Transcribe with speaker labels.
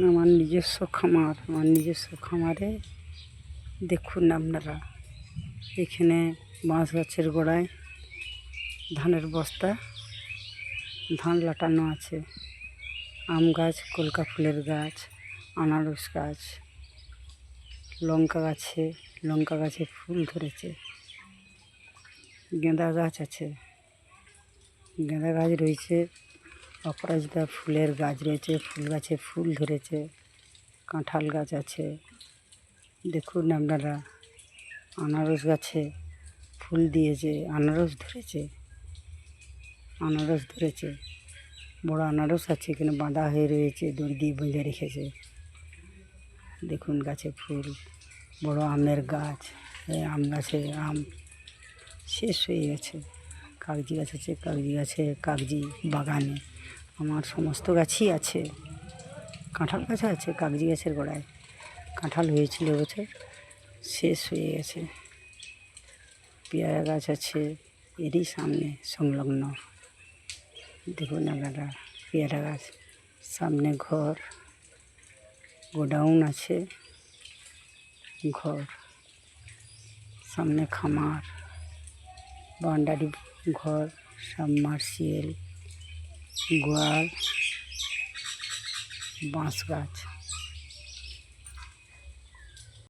Speaker 1: আমার নিজস্ব খামার। আমার নিজস্ব খামারে দেখুন আপনারা, এখানে বাঁশ গাছের গোড়ায় ধানের বস্তা, ধান লাটানো আছে। আম গাছ, কলকা ফুলের গাছ, আনারস গাছ, লঙ্কা গাছে ফুল ধরেছে। গেঁদা গাছ আছে, গেঁদা গাছ রয়েছে। অপরাজিতা ফুলের গাছ রয়েছে, ফুল গাছে ফুল ধরেছে। কাঁঠাল গাছ আছে, দেখুন আপনারা। আনারস গাছে ফুল দিয়েছে, আনারস ধরেছে। বড় আনারস আছে, এখানে বাঁধা হয়ে রয়েছে, দড়ি দিয়ে বেঁধে রেখেছে। দেখুন গাছে ফুল। বড় আমের গাছ, এই আম গাছে আম শেষ হয়ে গেছে। কাগজি গাছ আছে, কাগজি বাগানে আমার সমস্ত গাছই আছে। কাঁঠাল গাছ আছে, কাগজি গাছের গোড়ায় কাঁঠাল হয়েছিল এবছর, শেষ হয়ে গেছে। পেয়ারা গাছ আছে এরই সামনে সংলগ্ন, দেখুন আপনারা। পেয়ারা গাছ, সামনে ঘর, গোডাউন আছে, ঘর সামনে খামার, বাউন্ডারি ঘর, সাবমার্সিবল, গোয়াল, বাঁশ গাছ।